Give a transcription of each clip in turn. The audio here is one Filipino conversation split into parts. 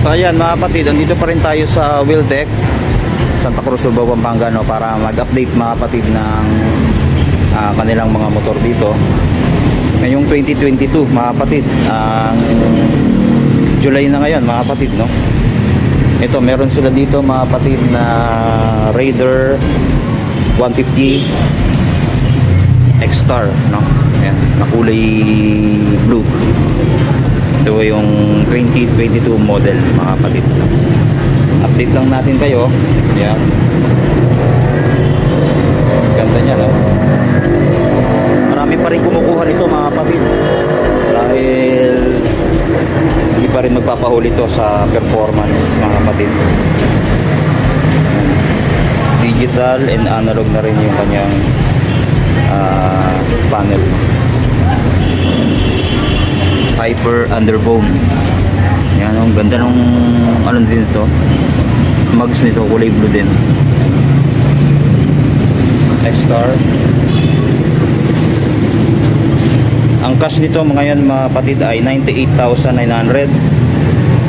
So ayan mga kapatid, andito pa rin tayo sa Wheeltech Santa Cruz, Surigao, Pampanga, no, para mag-update mga kapatid ng kanilang mga motor dito ngayong 2022 mga kapatid. Ang July na ngayon mga kapatid, no. Ito, meron sila dito mga kapatid na Raider 150 X-Star, no. Ayan, na kulay blue. Ito yung 2022 model mga kapatid, no? Update lang natin kayo. Ayan, ganda nya, no. Marami pa rin kumukuha nito mga kapatid dahil hindi pa rin magpapahuli ito sa performance mga kapatid. Digital and analog na rin yung kanyang panel. Hyper underbone. Yan, ang ganda ng ano din ito. Mags nito, kulay blue din. X-Star. Ang cash nito ngayon mga kapatid ay 98,900.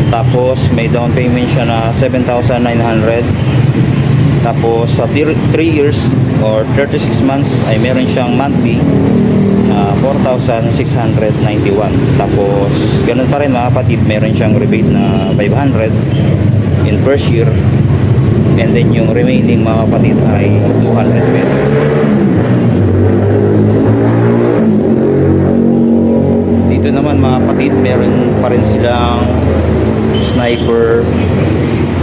Tapos may down payment siya na 7,900. Tapos sa 3 years or 36 months ay meron siyang monthly 4,691. Tapos ganun pa rin mga kapatid, meron siyang rebate na 500 in first year, and then yung remaining mga kapatid ay 200 pesos. Dito naman mga kapatid, meron pa rin silang Sniper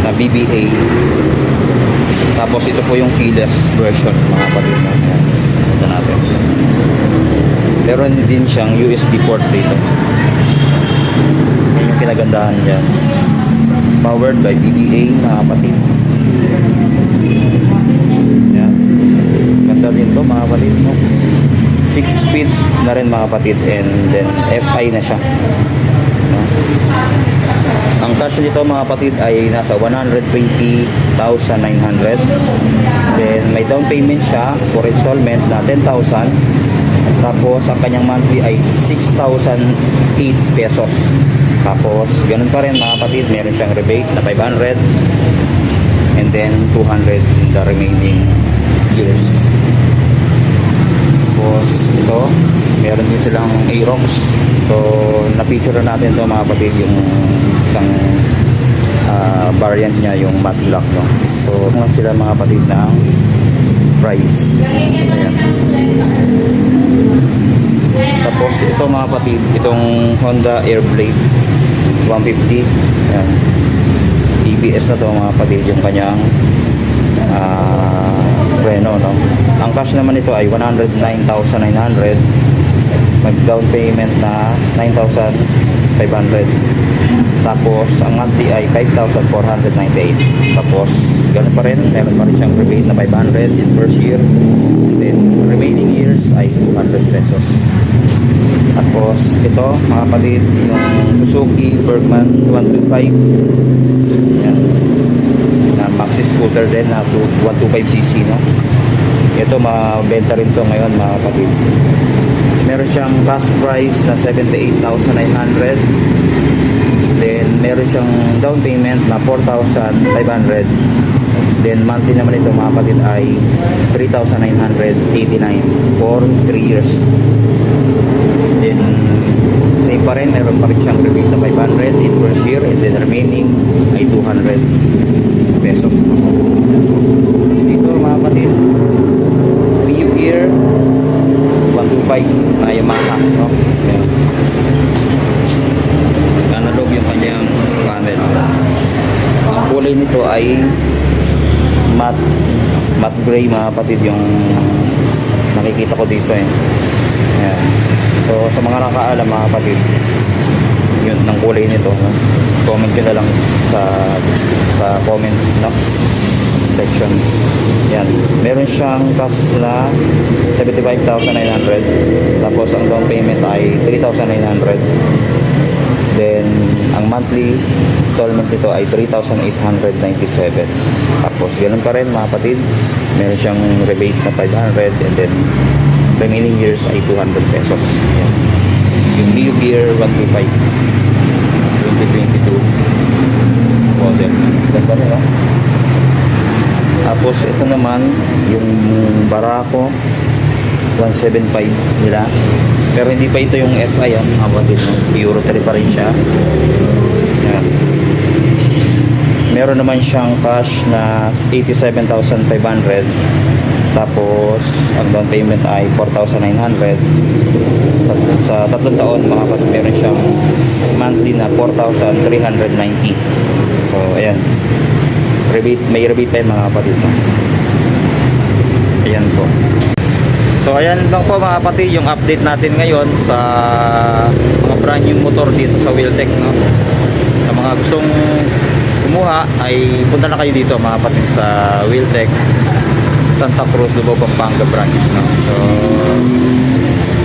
na BBA. Tapos ito po yung keyless version mga kapatid, no? Ito natin. Meron din siyang USB port dito. Yan yung kinagandahan dyan. Powered by BBA mga kapatid. Yan. Ganda din to mga kapatid, no? 6 speed na rin mga kapatid, and then FI na siya, no? Ang cash nito mga kapatid ay nasa 120,900. Then may down payment siya for installment na 10,000. Tapos ang kanyang monthly ay 6,008 pesos. Tapos ganun pa rin mga kapatid, meron siyang rebate na 500, and then 200 in the remaining years. Tapos ito, meron din silang Aerox. So na-picture natin ito mga kapatid, yung isang variant niya, yung matte black, no? So lang sila mga kapatid ng price. Ayan. Tapos ito mga kapatid, itong Honda Airblade 150. Ayan. TBS na to mga kapatid, yung kanyang preno, no? Ang cash naman ito ay 109,900. Mag down payment na 9,500. Tapos ang monthly ay 5,498. Tapos ganoon pa rin, meron pa rin siyang rebate na 500 in first year, and then remaining years ay 200 pesos. Tapos ito mga kapatid, yung Suzuki Bergman 125. Yan, na maxi scooter din na 125cc, no? Ito mabenta rin to ngayon mga kapatid. Meron siyang cash price na 78,900. Then meron siyang down payment na 4,500. Then monthly naman ito mga kapatid ay 3,989 for 3 years. Then same pa rin, meron pa rin siyang rebate na 500 in first year, and then remaining ay 200 pesos. Tapos dito mga kapatid, Mio Gear 125 na Yamaha, no? Ayan. Analog yung kanyang panel. Ang kulay nito ay matte gray mga kapatid, yung nakikita ko dito, eh. Ayan. So sa mga nakakaalam mga kapatid, yun ng kulay nito, no? Comment nyo na lang sa comment, no, section. Yan, meron siyang cash na 75,900. Tapos ang down payment ay 3,900. Then ang monthly installment nito ay 3,897. Tapos ganun pa rin mga kapatid, meron siyang rebate na 500, and then remaining years ay 200 pesos. Yan, yung Mio Gear 125 2022. model. Ganda rin, no? Tapos ito naman yung Barako 175 nila. Pero hindi pa ito yung FI, mga kapatid, no? Euro 3 pa rin siya. Yan. Meron naman siyang cash na 87,500. Tapos ang down payment ay 4,900. Sa 3 taon, mga kapatid, meron siyang monthly na 4,390. So ayan, rebate, may rebate pa yun, mga kapatid, no? Ayan po. So ayan lang po, mga kapatid, yung update natin ngayon sa mga brand new motor dito sa Wheeltech, no? Sa mga gustong kumuha ay punta na kayo dito, mga kapatid, sa Wheeltech Santa Cruz, Lubao, Pampanga branch, no? So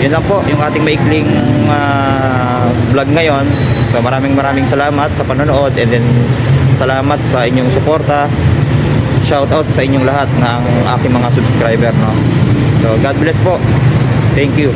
yun lang po yung ating maikling vlog ngayon. So maraming salamat sa panonood, and then salamat sa inyong suporta. Shout out sa inyong lahat ng aking mga subscriber, no? So God bless po. Thank you.